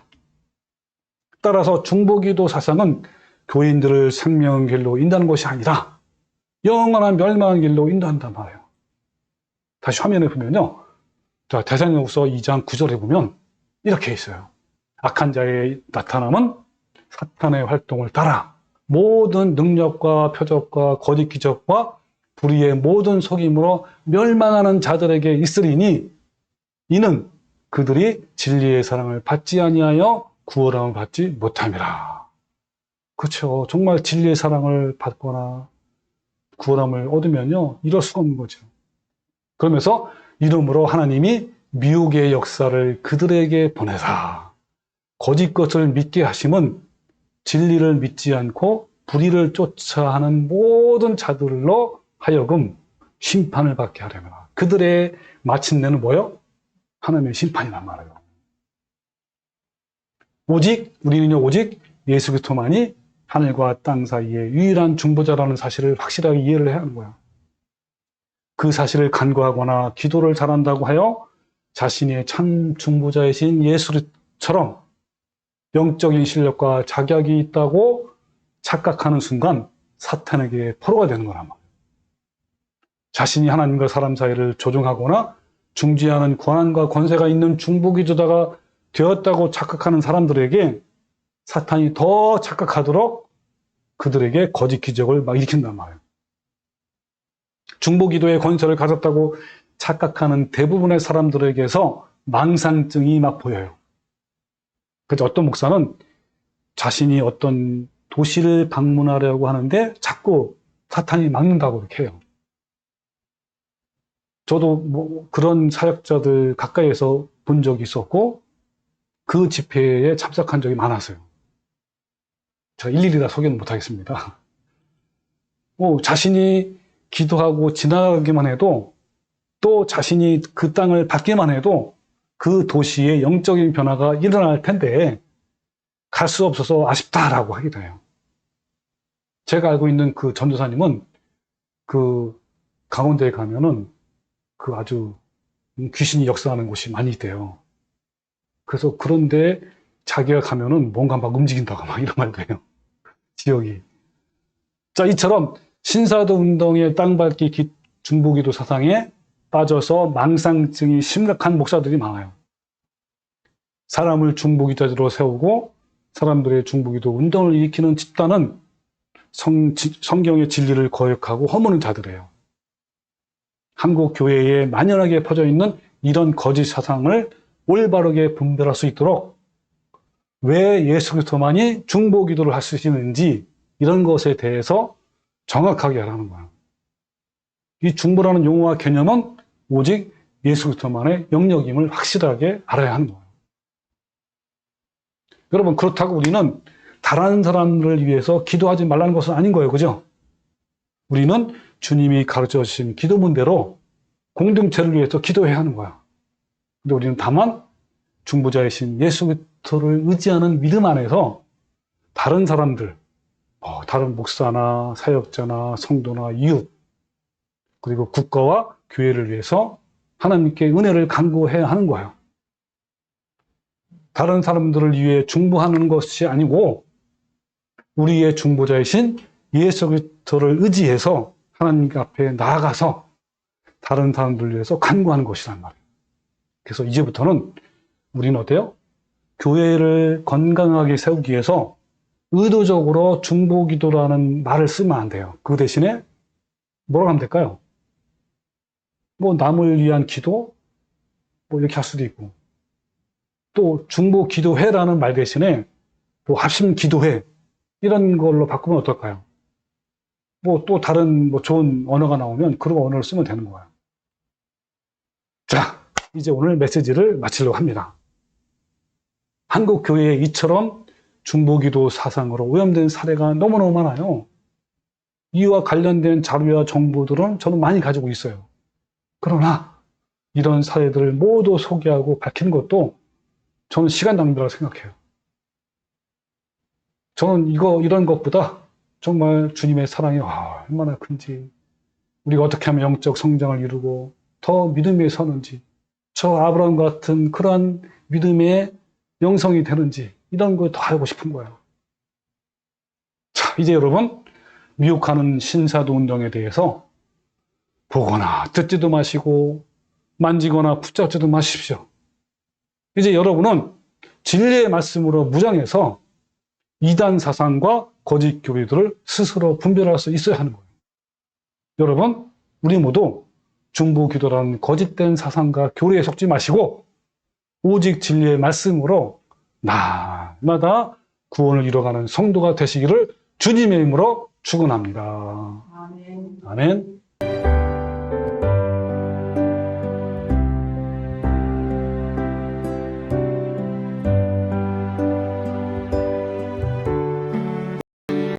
따라서 중보기도 사상은 교인들을 생명의 길로 인도하는 것이 아니라 영원한 멸망의 길로 인도한단 말이에요. 다시 화면에 보면요, 자, 대사전후서 2장 9절에 보면 이렇게 있어요. 악한 자의 나타남은 사탄의 활동을 따라 모든 능력과 표적과 거짓 기적과 불의의 모든 속임으로 멸망하는 자들에게 있으리니 이는 그들이 진리의 사랑을 받지 아니하여 구원함을 받지 못함이라. 그렇죠. 정말 진리의 사랑을 받거나 구원함을 얻으면요, 이럴 수가 없는 거죠. 그러면서 이름으로 하나님이 미혹의 역사를 그들에게 보내사 거짓 것을 믿게 하심은 진리를 믿지 않고 불의를 쫓아 하는 모든 자들로 하여금 심판을 받게 하려면 그들의 마침내는 뭐요? 하나님의 심판이란 말이에요. 우리는요, 오직 예수 그리스도만이 하늘과 땅 사이의 유일한 중보자라는 사실을 확실하게 이해를 해야 하는 거예요. 그 사실을 간구하거나 기도를 잘한다고 하여 자신의 참 중보자이신 예수처럼 영적인 실력과 자격이 있다고 착각하는 순간 사탄에게 포로가 되는 거란 말이에요. 자신이 하나님과 사람 사이를 조종하거나 중지하는 권한과 권세가 있는 중보기도자가 되었다고 착각하는 사람들에게 사탄이 더 착각하도록 그들에게 거짓 기적을 막 일으킨단 말이에요. 중보기도의 권세를 가졌다고 착각하는 대부분의 사람들에게서 망상증이 막 보여요. 그래서 어떤 목사는 자신이 어떤 도시를 방문하려고 하는데 자꾸 사탄이 막는다고 이렇게 해요. 저도 뭐 그런 사역자들 가까이에서 본 적이 있었고, 그 집회에 참석한 적이 많았어요. 제가 일일이 다 소개는 못하겠습니다. 자신이 기도하고 지나가기만 해도, 또 자신이 그 땅을 받기만 해도 그 도시에 영적인 변화가 일어날 텐데 갈 수 없어서 아쉽다라고 하기도 해요. 제가 알고 있는 그 전도사님은 그 강원도에 가면은 그 아주 귀신이 역사하는 곳이 많이 있대요. 그래서 그런데 자기가 가면은 뭔가 막 움직인다고 막 이런 말도 해요. 지역이. 자, 이처럼 신사도 운동의 땅밟기 중보기도 사상에 빠져서 망상증이 심각한 목사들이 많아요. 사람을 중보기도자로 세우고 사람들의 중보기도 운동을 일으키는 집단은 성경의 진리를 거역하고 허무는 자들이에요. 한국 교회에 만연하게 퍼져 있는 이런 거짓 사상을 올바르게 분별할 수 있도록 왜 예수 그리스도만이 중보기도를 할 수 있는지 이런 것에 대해서 정확하게 하라는 거예요. 이 중보라는 용어와 개념은 오직 예수 그리스도만의 영역임을 확실하게 알아야 하는 거예요. 여러분, 그렇다고 우리는 다른 사람들을 위해서 기도하지 말라는 것은 아닌 거예요. 그죠? 우리는 주님이 가르쳐 주신 기도문대로 공동체를 위해서 기도해야 하는 거야. 근데 우리는 다만 중보자이신 예수 그리스도를 의지하는 믿음 안에서 다른 사람들, 다른 목사나 사역자나 성도나 이웃, 그리고 국가와 교회를 위해서 하나님께 은혜를 간구해야 하는 거예요. 다른 사람들을 위해 중보하는 것이 아니고 우리의 중보자이신 예수 그리스도를 의지해서 하나님 앞에 나아가서 다른 사람들을 위해서 간구하는 것이란 말이에요. 그래서 이제부터는 우리는 어때요? 교회를 건강하게 세우기 위해서 의도적으로 중보기도라는 말을 쓰면 안 돼요. 그 대신에 뭐라고 하면 될까요? 남을 위한 기도? 이렇게 할 수도 있고. 또 중보기도회라는 말 대신에 합심기도회 이런 걸로 바꾸면 어떨까요? 또 다른 좋은 언어가 나오면 그런 언어를 쓰면 되는 거예요. 자, 이제 오늘 메시지를 마치려고 합니다. 한국 교회에 이처럼 중보기도 사상으로 오염된 사례가 너무너무 많아요. 이와 관련된 자료와 정보들은 저는 많이 가지고 있어요. 그러나 이런 사례들을 모두 소개하고 밝히는 것도 저는 시간 낭비라고 생각해요. 저는 이런 것보다 정말 주님의 사랑이 얼마나 큰지, 우리가 어떻게 하면 영적 성장을 이루고 더 믿음에 서는지, 저 아브라함 같은 그러한 믿음의 영성이 되는지 이런 거 더 알고 싶은 거예요. 자, 이제 여러분, 미혹하는 신사도 운동에 대해서 보거나 듣지도 마시고 만지거나 붙잡지도 마십시오. 이제 여러분은 진리의 말씀으로 무장해서 이단 사상과 거짓 교리들을 스스로 분별할 수 있어야 하는 거예요. 여러분, 우리 모두 중보기도라는 거짓된 사상과 교리에 속지 마시고 오직 진리의 말씀으로 날마다 구원을 이뤄가는 성도가 되시기를 주님의 이름으로 축원합니다. 아멘. 아멘.